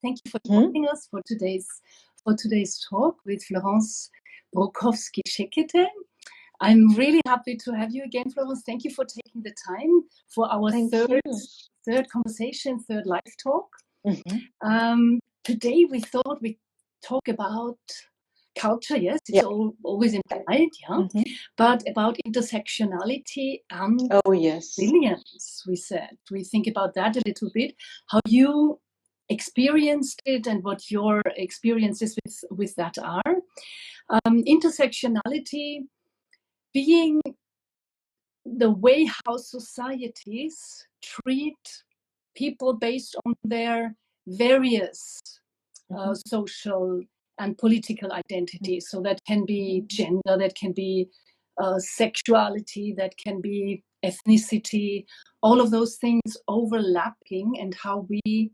Thank you for Hmm? joining us for today's talk with Florence Brokowski-Szekete. I'm really happy to have you again, Florence. Thank you for taking the time for our third conversation, third live talk. Today we thought we'd talk about culture. Yes, it's always implied, but about intersectionality and resilience. We think about that a little bit, how you experienced it and what your experiences with that are. Intersectionality being the way how societies treat people based on their various social and political identities. So that can be gender, that can be sexuality, that can be ethnicity, all of those things overlapping, and how we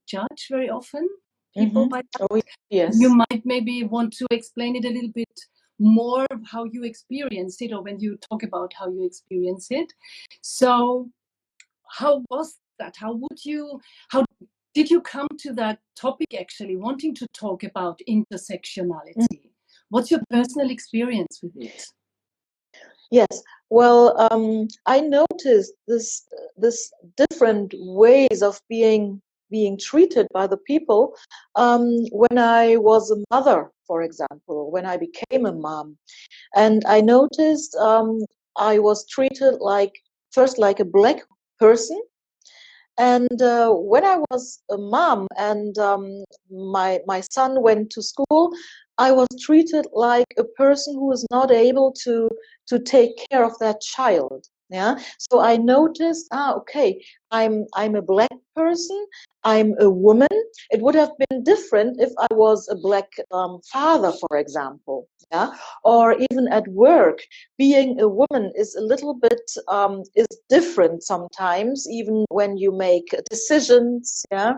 judge very often people by that. Oh, yes. You might maybe want to explain it a little bit more, how you experience it, or when you talk about how you experience it. So how was that? How did you come to that topic, actually wanting to talk about intersectionality? What's your personal experience with it? Yes, well, I noticed this different ways of being treated by the people when I was a mother, for example, when I became a mom. And I noticed I was treated first like a black person. And when I was a mom and my son went to school, I was treated like a person who is not able to take care of that child. Yeah. So I noticed, okay, I'm a black person. I'm a woman. It would have been different if I was a black father, for example. Yeah. Or even at work, being a woman is a little bit is different sometimes, even when you make decisions. Yeah.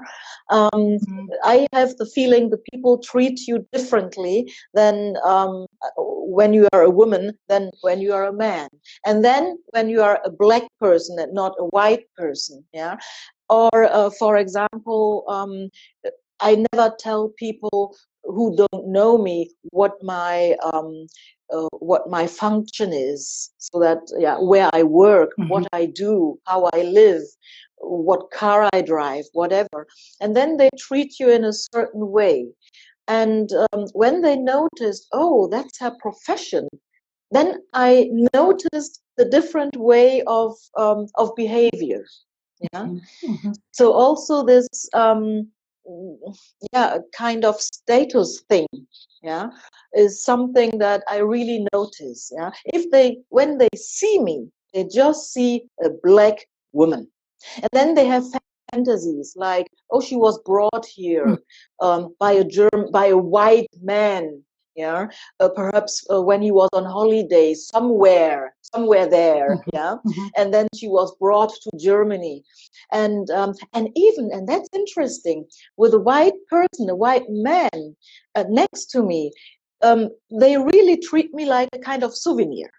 I have the feeling that people treat you differently than when you are a woman than when you are a man, and then when you are a black person and not a white person. Yeah. Or for example, I never tell people who don't know me what my function is, so that where I work, what I do, how I live, what car I drive, whatever. And then they treat you in a certain way. And when they noticed, oh, that's her profession, then I noticed the different way of behavior. Yeah. So also this kind of status thing, is something that I really notice. Yeah. When they see me, they just see a black woman. And then they have fantasies like, oh, she was brought here by a white man. Yeah, perhaps when he was on holiday somewhere there. Yeah, and then she was brought to Germany, and that's interesting. With a white person, a white man next to me, they really treat me like a kind of souvenir.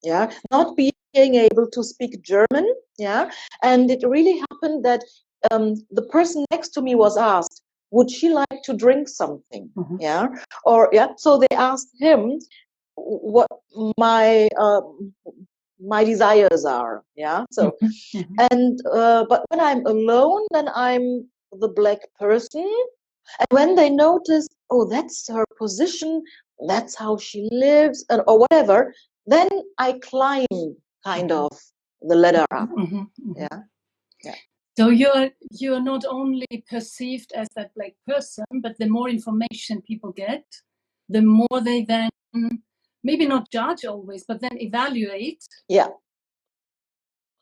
Yeah, not being able to speak German. Yeah, and it really happened that the person next to me was asked, would she like to drink something? Yeah, so they asked him what my desires are. Yeah, so and but when I'm alone, then I'm the black person. And when they notice, oh, that's her position, that's how she lives, or whatever, then I climb kind of the ladder up. Yeah. Yeah. So you're not only perceived as that black person, but the more information people get, the more they then maybe not judge always, but then evaluate. Yeah.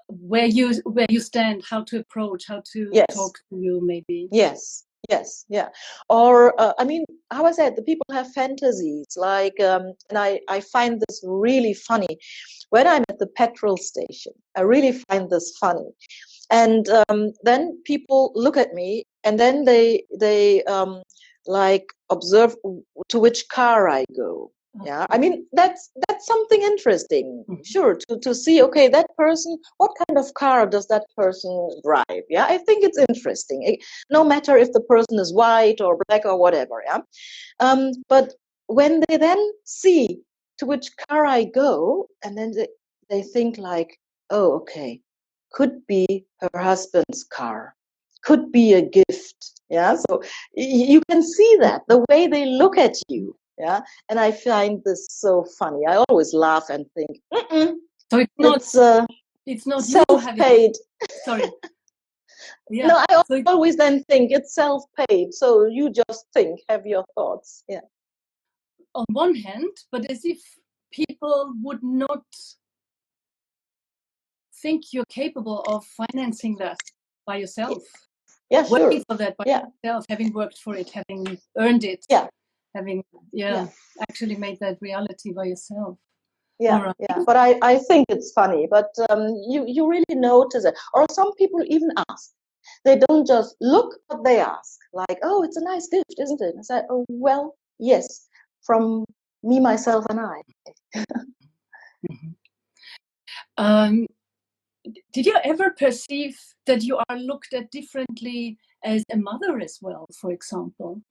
Where you stand, how to approach, how to talk to you, maybe. Yes. Yes, yeah. Or, I mean, how I said, the people have fantasies, like, and I find this really funny. When I'm at the petrol station, I really find this funny. And then people look at me, and then they like observe to which car I go. Yeah, I mean, that's something interesting, sure, to see, okay, that person, what kind of car does that person drive? Yeah, I think it's interesting, no matter if the person is white or black or whatever, yeah. But when they then see to which car I go, and then they think like, oh, okay, could be her husband's car, could be a gift, yeah. So you can see that, the way they look at you. Yeah, and I find this so funny. I always laugh and think, so it's not self-paid. Sorry. Yeah. No, I always then think it's self-paid. So you just think, have your thoughts. Yeah. On one hand, but as if people would not think you're capable of financing that by yourself. Yeah, sure. Working for that by yourself, having worked for it, having earned it, having actually made that reality by yourself. Yeah, right. Yeah. But I think it's funny. But you really notice it. Or some people even ask. They don't just look, but they ask. Like, oh, it's a nice gift, isn't it? I said, oh, well, yes, from me, myself, and I. Did you ever perceive that you are looked at differently as a mother as well, for example?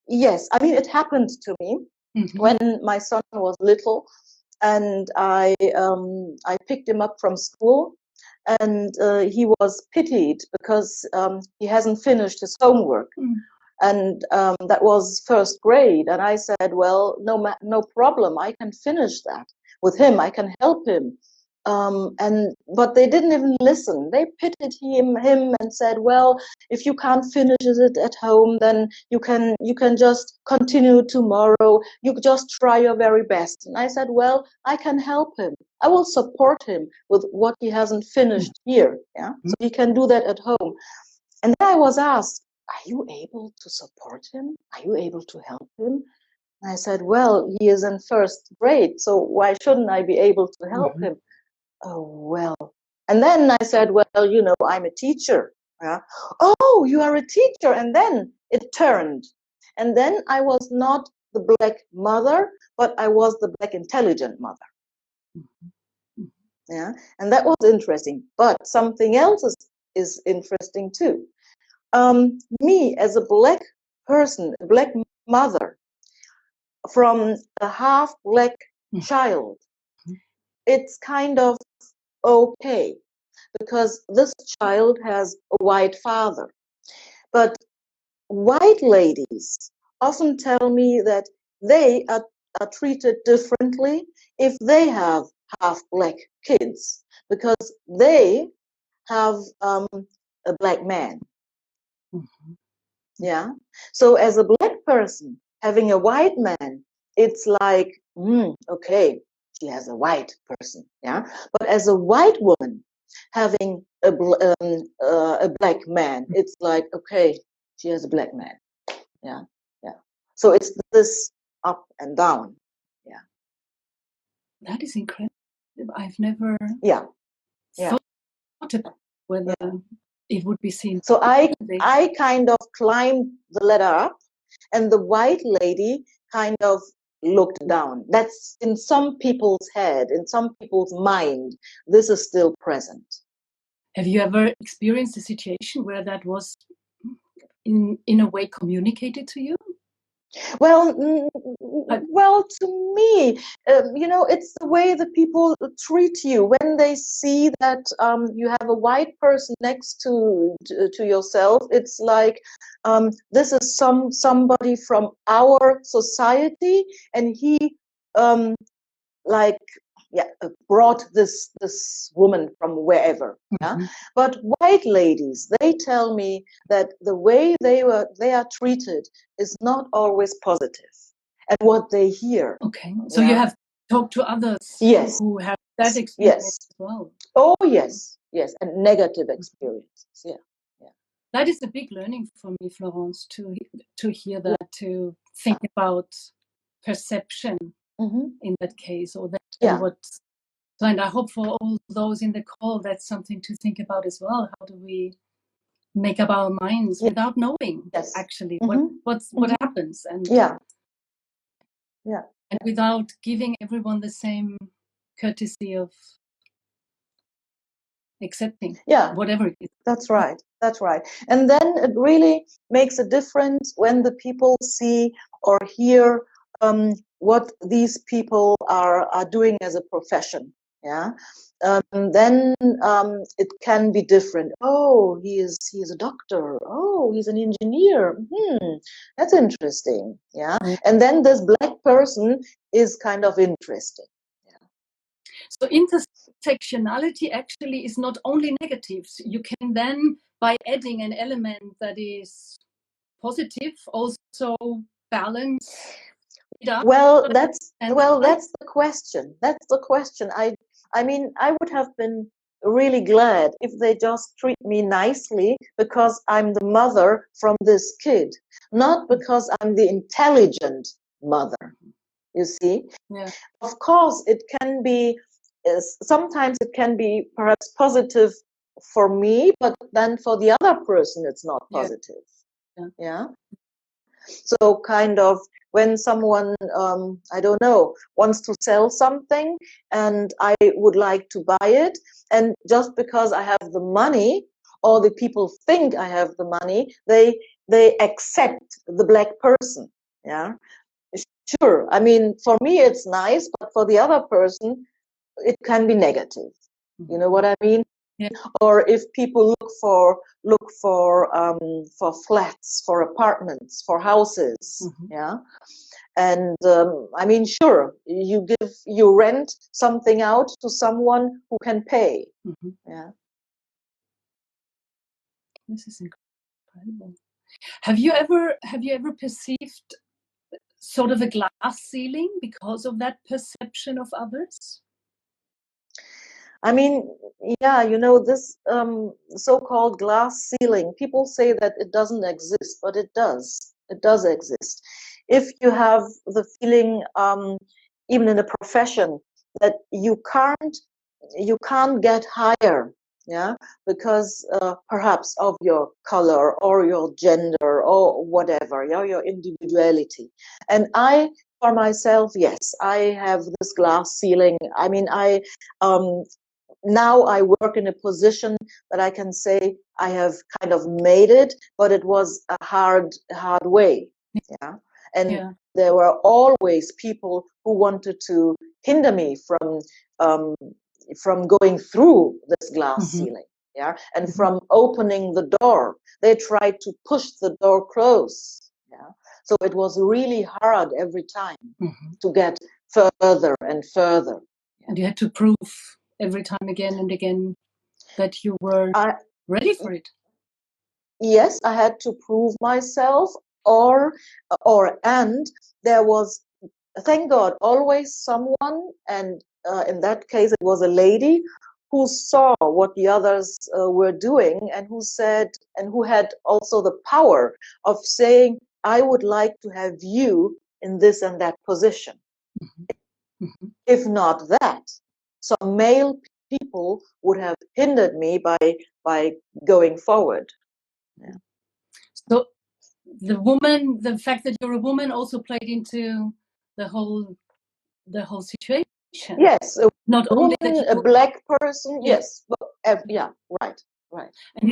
Yes, I mean, it happened to me when my son was little, and I picked him up from school, and he was pitied because he hasn't finished his homework. And that was first grade. And I said, well, no problem. I can finish that with him. I can help him. But they didn't even listen. They pitied him and said, well, if you can't finish it at home, then you can just continue tomorrow. You just try your very best. And I said, well, I can help him. I will support him with what he hasn't finished here. Yeah, so he can do that at home. And then I was asked, are you able to support him? Are you able to help him? And I said, well, he is in first grade, so why shouldn't I be able to help him? Oh, well. And then I said, well, I'm a teacher. Yeah. Oh, you are a teacher. And then it turned. And then I was not the black mother, but I was the black intelligent mother. Yeah. And that was interesting. But something else is interesting too. Me as a black person, a black mother, from a half black child, it's kind of okay because this child has a white father. But white ladies often tell me that they are treated differently if they have half black kids because they have a black man. Yeah. So as a black person having a white man, it's like, okay, she has a white person. Yeah. But as a white woman having a black man, it's like, okay, she has a black man. Yeah. Yeah. So it's this up and down. Yeah. That is incredible. I've never thought about whether it would be seen. So I kind of climbed the ladder up, and the white lady kind of looked down. That's in some people's head, in some people's mind, this is still present. Have you ever experienced a situation where that was in a way communicated to you? Well, to me, it's the way that people treat you when they see that you have a white person next to yourself. It's like this is somebody from our society, and he brought this woman from wherever. Yeah? But white ladies, they tell me that the way they are treated is not always positive, and what they hear. Okay, so you have talked to others who have that experience as well. Oh yes, and negative experiences. Yeah. That is a big learning for me, Florence, to hear that, to think about perception in that case, or that and I hope for all those in the call that's something to think about as well. How do we make up our minds without knowing actually what happens, and and without giving everyone the same courtesy of accepting whatever it is. That's right. And then it really makes a difference when the people see or hear what these people are doing as a profession. Then it can be different. Oh, he is a doctor. Oh, he's an engineer. That's interesting. And then this black person is kind of interesting. So intersectionality actually is not only negatives. You can then, by adding an element that is positive, also balance it up. Well, that's the question. I mean, I would have been really glad if they just treat me nicely because I'm the mother from this kid, not because I'm the intelligent mother. You see? Yeah. Of course, it can be. Sometimes it can be perhaps positive for me, but then for the other person, it's not positive. Yeah. So kind of when someone, I don't know, wants to sell something and I would like to buy it, and just because I have the money or the people think I have the money, they accept the black person. Yeah. Sure. I mean, for me, it's nice, but for the other person, it can be negative. You know what I mean? Yeah. Or if people look for flats, for apartments, for houses, and I mean, sure, you rent something out to someone who can pay. Yeah. This is incredible. Have you ever perceived sort of a glass ceiling because of that perception of others? I mean, yeah, you know, this so-called glass ceiling, people say that it doesn't exist, but it does. It does exist. If you have the feeling, even in a profession, that you can't get higher, because perhaps of your color or your gender or whatever, your individuality. And for myself, yes, I have this glass ceiling. I mean, now I work in a position that I can say I have kind of made it, but it was a hard way. And there were always people who wanted to hinder me from going through this glass ceiling, and from opening the door. They tried to push the door closed. So it was really hard every time to get further and further. And you had to prove every time again and again that you were ready for it. Yes, I had to prove myself, and there was, thank God, always someone, and in that case it was a lady who saw what the others were doing, and who said, and who had also the power of saying, I would like to have you in this and that position. If not that, some male people would have hindered me by going forward. So the fact that you're a woman also played into the whole situation. Yes, not only a black person. Yes, right.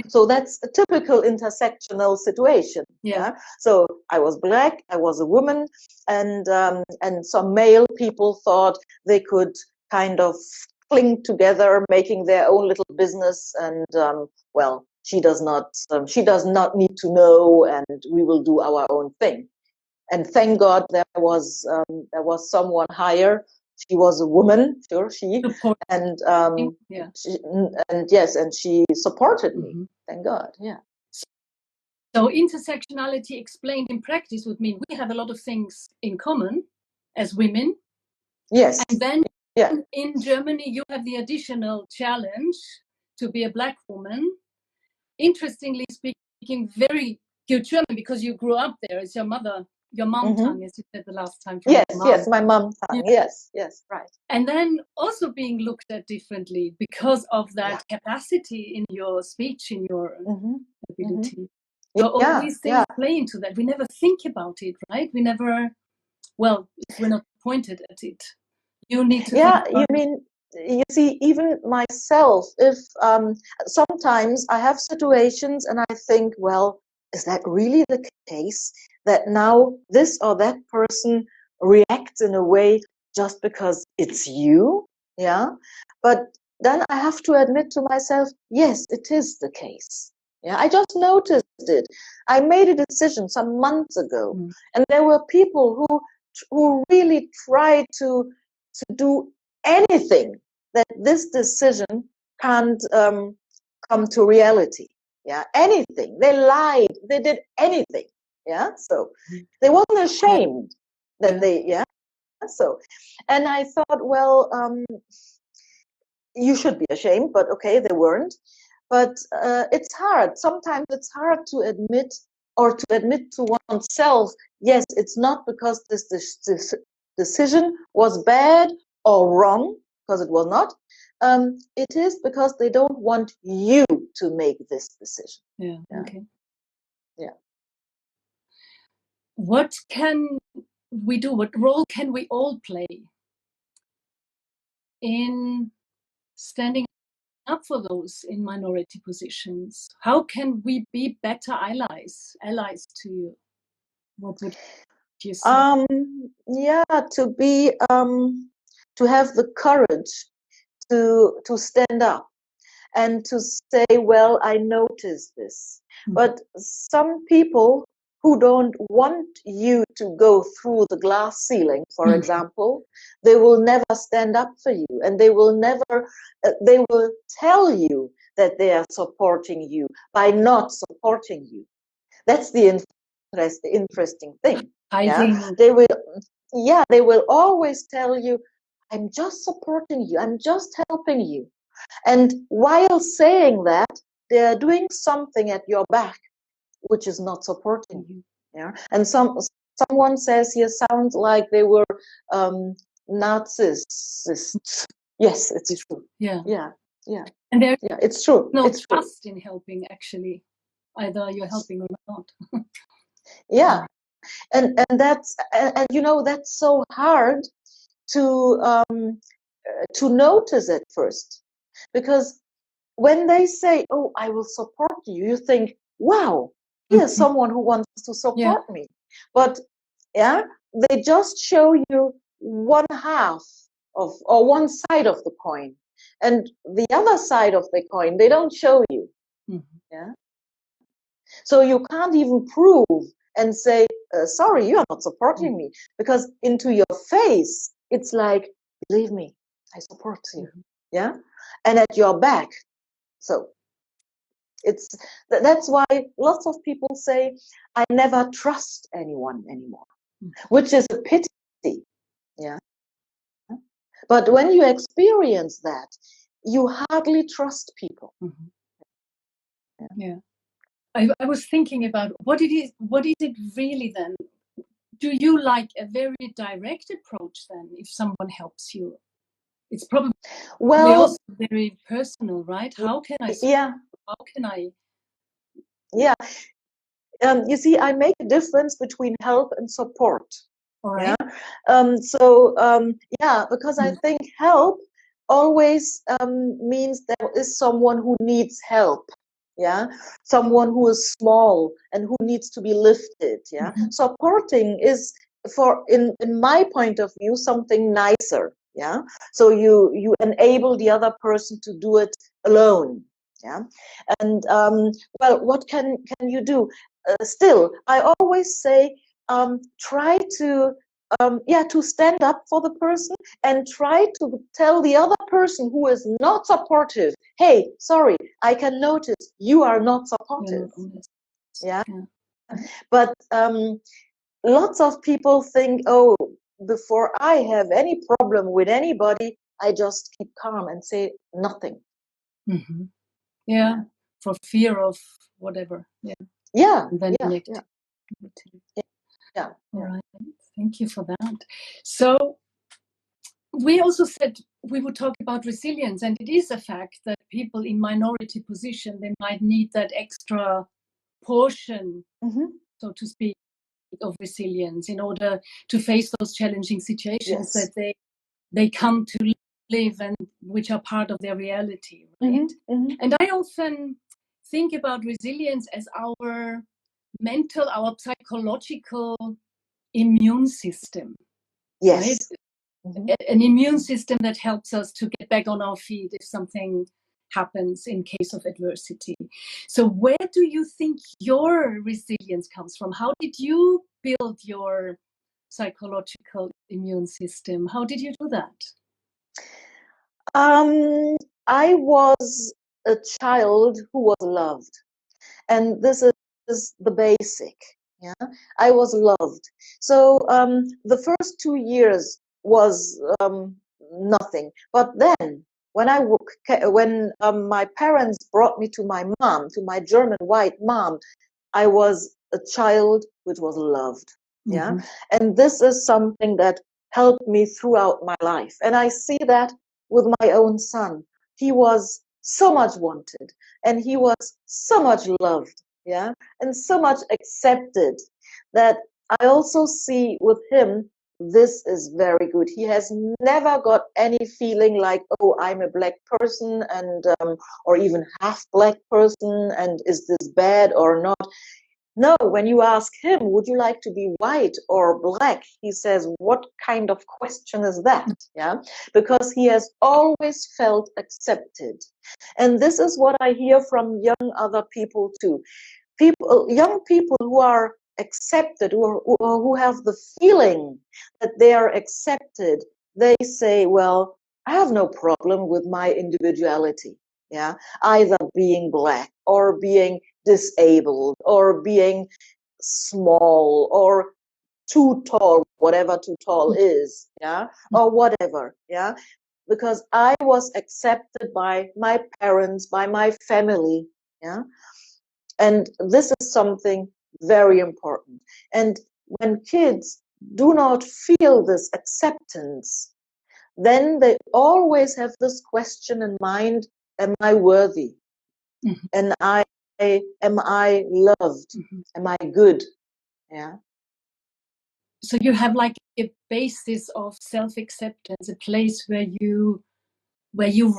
So that's a typical intersectional situation. So I was black, I was a woman, and some male people thought they could kind of cling together, making their own little business, and well, she does not need to know, and we will do our own thing. And thank God there was someone higher. She was a woman, sure, and she supported me. Thank God, yeah. So intersectionality explained in practice would mean we have a lot of things in common as women. Yes. And then in Germany, you have the additional challenge to be a black woman. Interestingly speaking, very good German because you grew up there. Is your mother your mom tongue, as you said the last time. Yes, your mom. yes, my mom tongue. Yeah. Yes, right. And then also being looked at differently because of that capacity in your speech, in your ability. So all these things play into that. We never think about it, right? We never, well, if we're not pointed at it. You need to think about you mean, you see, even myself, if sometimes I have situations and I think, well, is that really the case that now this or that person reacts in a way just because it's you? Yeah. But then I have to admit to myself, yes, it is the case. Yeah, I just noticed it. I made a decision some months ago, and there were people who really tried to do anything that this decision can't come to reality. Yeah, anything. They lied. They did anything. Yeah, so they wasn't ashamed that they. Yeah, so, and I thought, well, you should be ashamed, but okay, they weren't. But it's hard. Sometimes it's hard to admit, or to admit to oneself, yes, it's not because this decision was bad or wrong, because it was not. It is because they don't want you to make this decision. Yeah. Okay. Yeah. What can we do? What role can we all play in standing up for those in minority positions? How can we be better allies to you? What would you say? Yeah, to be to have the courage to stand up and to say, well, I noticed this. But some people who don't want you to go through the glass ceiling, for example, they will never stand up for you, and they will never, they will tell you that they are supporting you by not supporting you. That's the interesting thing. Yeah? They will always tell you, I'm just supporting you, I'm just helping you. And while saying that, they're doing something at your back which is not supporting you. Yeah. And someone says here, sounds like they were narcissists. Yes, it's true. Yeah. And it's true. No trust in helping, actually. Either you're helping or not. Yeah. And that's and you know, that's so hard to notice at first, because when they say, oh, I will support you, you think, wow, here's someone who wants to support me. But they just show you one half of, or one side of the coin, and the other side of the coin they don't show you. Yeah. So you can't even prove and say, sorry, you are not supporting me, because into your face it's like, believe me, I support you. Yeah. And at your back. So that's why lots of people say, I never trust anyone anymore, which is a pity. Yeah. But when you experience that, you hardly trust people. Yeah. I was thinking about what is it really then? Do you like a very direct approach then if someone helps you? It's probably also very personal, right? How can I? How can I? Yeah. You see, I make a difference between help and support. All right. Yeah. Because I think help always means there is someone who needs help. Yeah. Someone who is small and who needs to be lifted. Yeah. Supporting is, in my point of view, something nicer. Yeah. So you enable the other person to do it alone. Yeah. And well, what can you do? Still, I always say, try to to stand up for the person, and try to tell the other person who is not supportive, hey, sorry, I can notice you are not supportive. Yeah. But lots of people think, oh, before I have any problem with anybody, I just keep calm and say nothing. Yeah. For fear of whatever. Yeah. Yeah. Yeah. All right. Thank you for that. So we also said we would talk about resilience, and it is a fact that people in minority position, they might need that extra portion, so to speak, of resilience in order to face those challenging situations that they come to live and which are part of their reality, right? And I often think about resilience as our mental, our psychological immune system. Yes. Right? An immune system that helps us to get back on our feet if something happens in case of adversity. So where do you think your resilience comes from? How did you build your psychological immune system? How did you do that? I was a child who was loved, and this is the basic. Yeah, I was loved. So the first 2 years was nothing, but then when my parents brought me to my mom, to my German white mom, I was a child which was loved. Yeah, and this is something that helped me throughout my life, and I see that with my own son. He was so much wanted, and he was so much loved, yeah, and so much accepted, that I also see with him, this is very good. He has never got any feeling like, oh, I'm a black person, and or even half black person, and is this bad or not? No, when you ask him, would you like to be white or black? He says, what kind of question is that? Yeah, because he has always felt accepted. And this is what I hear from young other people too. Young people who are accepted, who have the feeling that they are accepted, they say, well, I have no problem with my individuality. Yeah, either being black or being disabled or being small or too tall, whatever too tall is, yeah, or whatever, yeah, because I was accepted by my parents, by my family, yeah, and this is something very important. And when kids do not feel this acceptance, then they always have this question in mind, am I worthy? And am I loved? Am I good? Yeah. So you have like a basis of self-acceptance, a place where you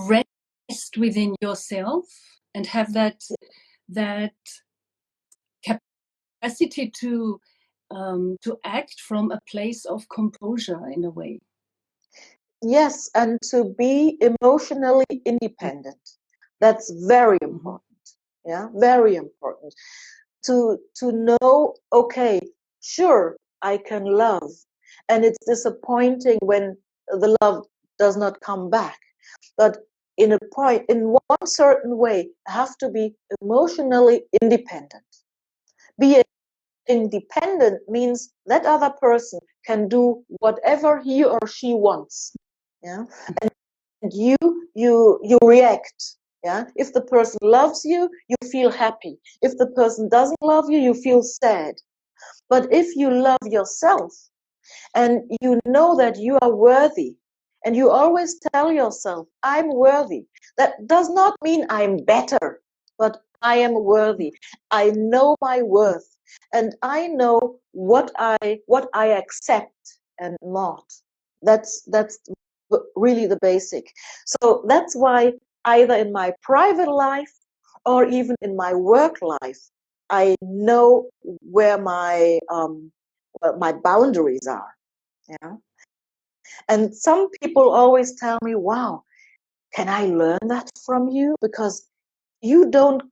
rest within yourself and have that capacity to act from a place of composure in a way. Yes, and to be emotionally independent. That's very important. Yeah, very important. To know, okay, sure, I can love, and it's disappointing when the love does not come back. But in one certain way, I have to be emotionally independent. Be independent means that other person can do whatever he or she wants. Yeah, and you react. Yeah, if the person loves you, you feel happy. If the person doesn't love you, you feel sad. But if you love yourself and you know that you are worthy, and you always tell yourself, I'm worthy, that does not mean I'm better, but I am worthy. I know my worth, and I know what I accept and not. That's really the basic. So that's why either in my private life or even in my work life, I know where my boundaries are. Yeah. And some people always tell me, wow, can I learn that from you? Because you don't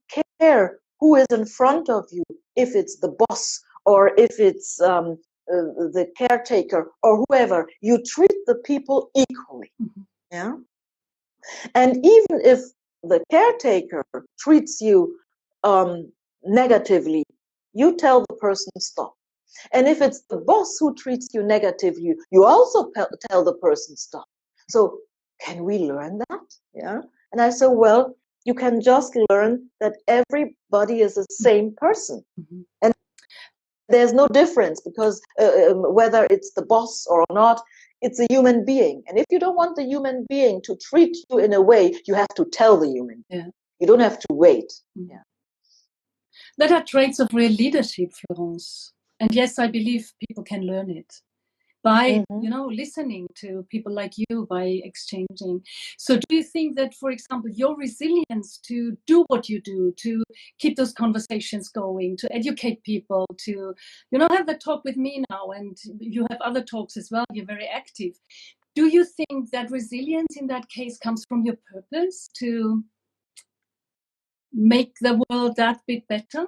care who is in front of you, if it's the boss or if it's the caretaker or whoever. You treat the people equally. Yeah. And even if the caretaker treats you negatively, you tell the person stop. And if it's the boss who treats you negatively, you also tell the person stop. So can we learn that? Yeah. And I said, well, you can just learn that everybody is the same person. And there's no difference, because whether it's the boss or not, it's a human being. And if you don't want the human being to treat you in a way, you have to tell the human being. Yeah. You don't have to wait. Mm-hmm. Yeah. That are traits of real leadership, Florence. And yes, I believe people can learn it by, listening to people like you, by exchanging. So do you think that, for example, your resilience to do what you do, to keep those conversations going, to educate people, to, have that talk with me now, and you have other talks as well, you're very active. Do you think that resilience in that case comes from your purpose to make the world that bit better?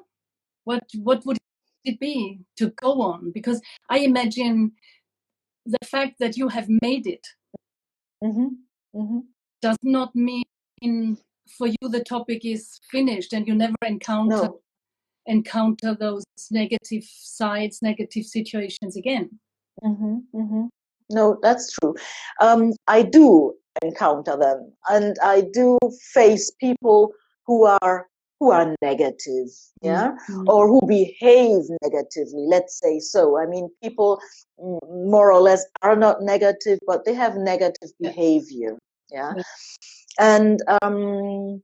What would it be to go on? Because I imagine the fact that you have made it does not mean for you the topic is finished and you never encounter those negative sides, negative situations again. No, that's true. I do encounter them, and I do face people who are negative, or who behave negatively, let's say so. I mean, people more or less are not negative, but they have negative behavior. And I mean,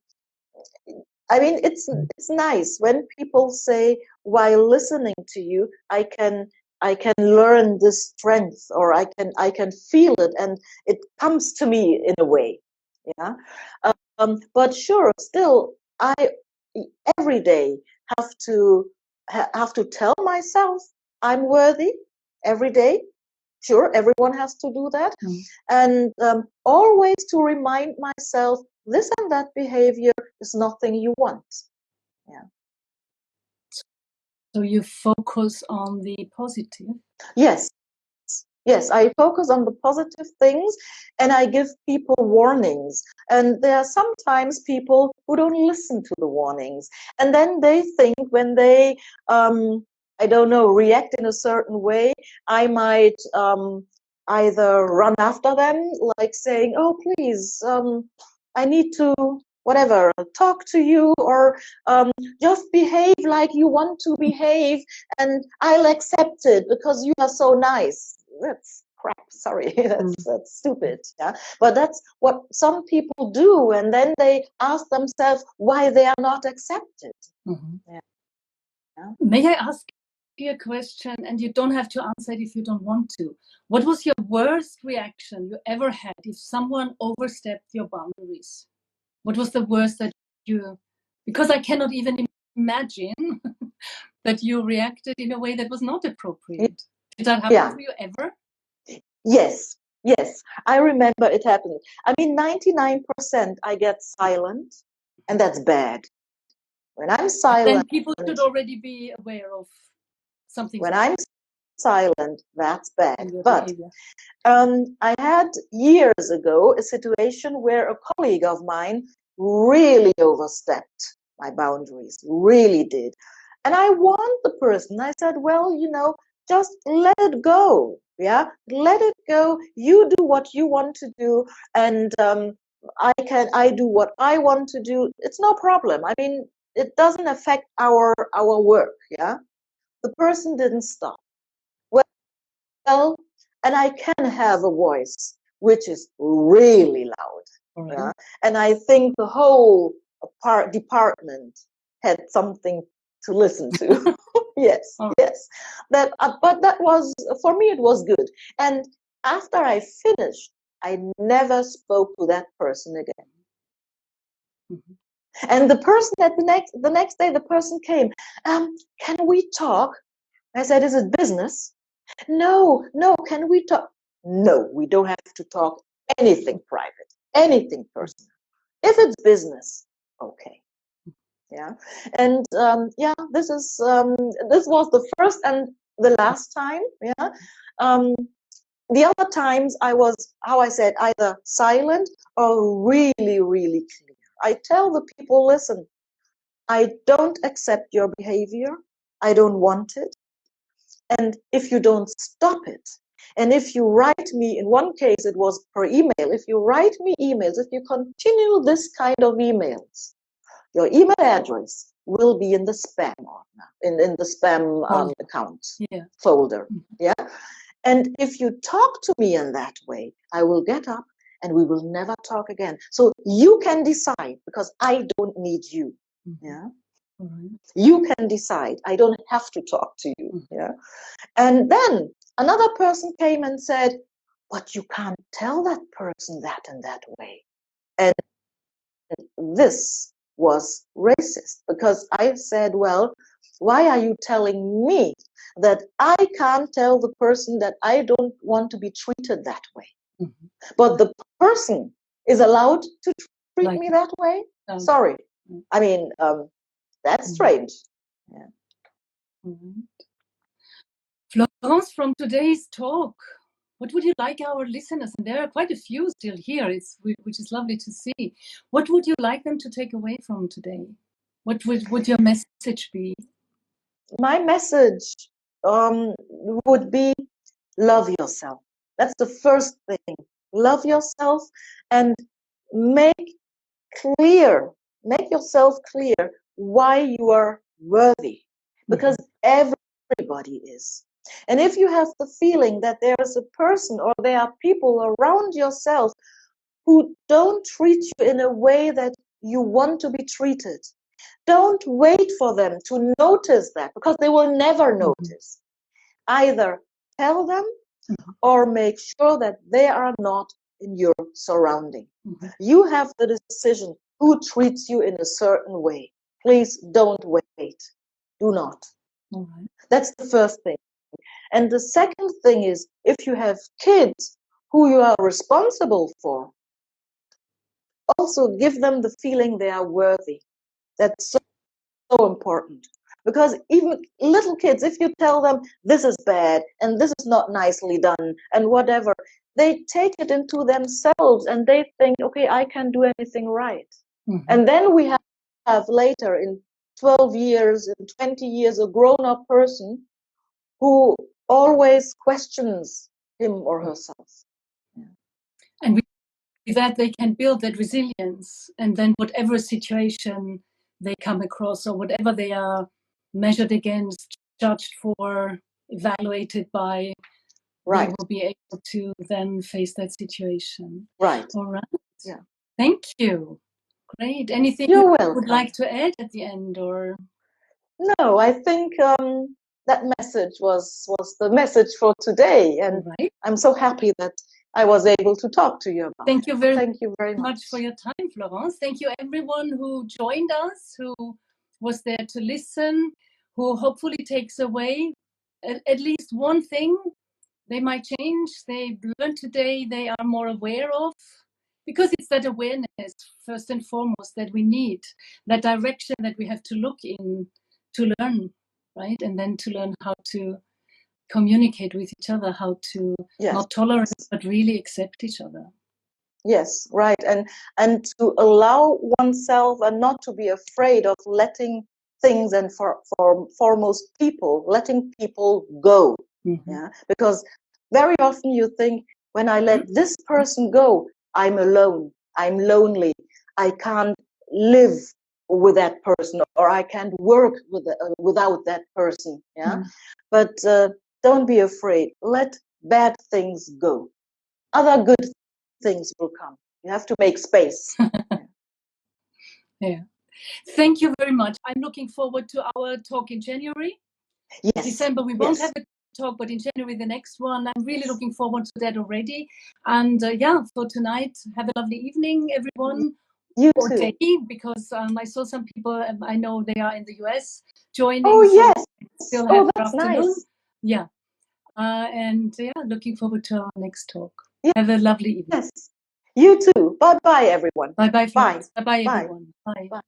it's nice when people say, while listening to you, I can learn this strength, or I can feel it, and it comes to me in a way. But sure, still, I every day have to tell myself I'm worthy every day. Sure, everyone has to do that. And always to remind myself, this and that behavior is nothing you want. So you focus on the positive? Yes, I focus on the positive things, and I give people warnings. And there are sometimes people who don't listen to the warnings. And then they think, when they, I don't know, react in a certain way, I might either run after them, like saying, oh, please, I need to, whatever, talk to you, or just behave like you want to behave, and I'll accept it because you are so nice. That's crap, sorry, that's stupid. But that's what some people do, and then they ask themselves why they are not accepted. May I ask you a question, and you don't have to answer it if you don't want to? What was your worst reaction you ever had if someone overstepped your boundaries? What was the worst that you, because I cannot even imagine that you reacted in a way that was not appropriate. Did that happen for you ever? Yes, I remember it happened. I mean, 99% I get silent, and that's bad. When I'm silent, then people should already be aware of something. When I'm silent, that's bad. But I had years ago a situation where a colleague of mine really overstepped my boundaries, really did. And I warned the person. I said, well, just let it go. Let it go. You do what you want to do, and I do what I want to do. It's no problem. I mean, it doesn't affect our work. The person didn't stop. Well, and I can have a voice which is really loud. And I think the whole department had something to listen to. Yes. But that was, for me, it was good. And after I finished, I never spoke to that person again. And the person the next day, the person came, can we talk? I said, is it business? No, can we talk? No, we don't have to talk anything private, anything personal. If it's business, okay. And this was the first and the last time. The other times I was, how I said, either silent or really, really clear. I tell the people, listen, I don't accept your behavior. I don't want it. And if you don't stop it, and if you write me, in one case it was per email, if you write me emails, if you continue this kind of emails, your email address will be in the spam in the spam account folder. Yeah. And if you talk to me in that way, I will get up and we will never talk again. So you can decide, because I don't need you. Yeah. You can decide. I don't have to talk to you. Yeah. And then another person came and said, but you can't tell that person that in that way. And this was racist, because I said, well, why are you telling me that I can't tell the person that I don't want to be treated that way? But the person is allowed to treat me that way? Sorry. I mean, that's strange. Yeah. Florence, from today's talk, what would you like our listeners, and there are quite a few still here, which is lovely to see, what would you like them to take away from today? What would your message be? My message would be, love yourself. That's the first thing. Love yourself and make yourself clear why you are worthy, because everybody is. And if you have the feeling that there is a person or there are people around yourself who don't treat you in a way that you want to be treated, don't wait for them to notice that, because they will never notice. Either tell them or make sure that they are not in your surrounding. You have the decision who treats you in a certain way. Please don't wait. Do not. That's the first thing. And the second thing is, if you have kids who you are responsible for, also give them the feeling they are worthy. That's so important. Because even little kids, if you tell them this is bad and this is not nicely done and whatever, they take it into themselves and they think, okay, I can do anything right. And then we have later, in 12 years, in 20 years, a grown-up person who always questions him or herself. And with that, they can build that resilience, and then whatever situation they come across or whatever they are measured against, judged for, evaluated by, they will be able to then face that situation. Right. All right. Yeah. Thank you. Great. Anything you would like to add at the end, or? No, I think that message was the message for today, and I'm so happy that I was able to talk to you about Thank you very much for your time, Florence. Thank you everyone who joined us, who was there to listen, who hopefully takes away at least one thing they might change, they learned today, they are more aware of, because it's that awareness first and foremost that we need, that direction that we have to look in to learn, right? And then to learn how to communicate with each other, how to not tolerate but really accept each other. Yes, right. And to allow oneself and not to be afraid of letting things, and for foremost people, letting people go. Yeah, because very often you think, when I let this person go, I'm alone, I'm lonely, I can't live with that person, or I can't work without that person. Yeah, but don't be afraid. Let bad things go. Other good things will come. You have to make space. Yeah. Thank you very much. I'm looking forward to our talk in January. Yes. December we won't have a talk, but in January the next one. I'm really looking forward to that already. And for tonight, have a lovely evening, everyone. You or too. Day, because I saw some people, I know they are in the US joining. Oh, yes. Still have that's afternoon. Nice. Yeah. Looking forward to our next talk. Yes. Have a lovely evening. Yes. You too. Bye-bye, everyone. Bye-bye, Bye. Bye-bye, everyone. Bye. Bye.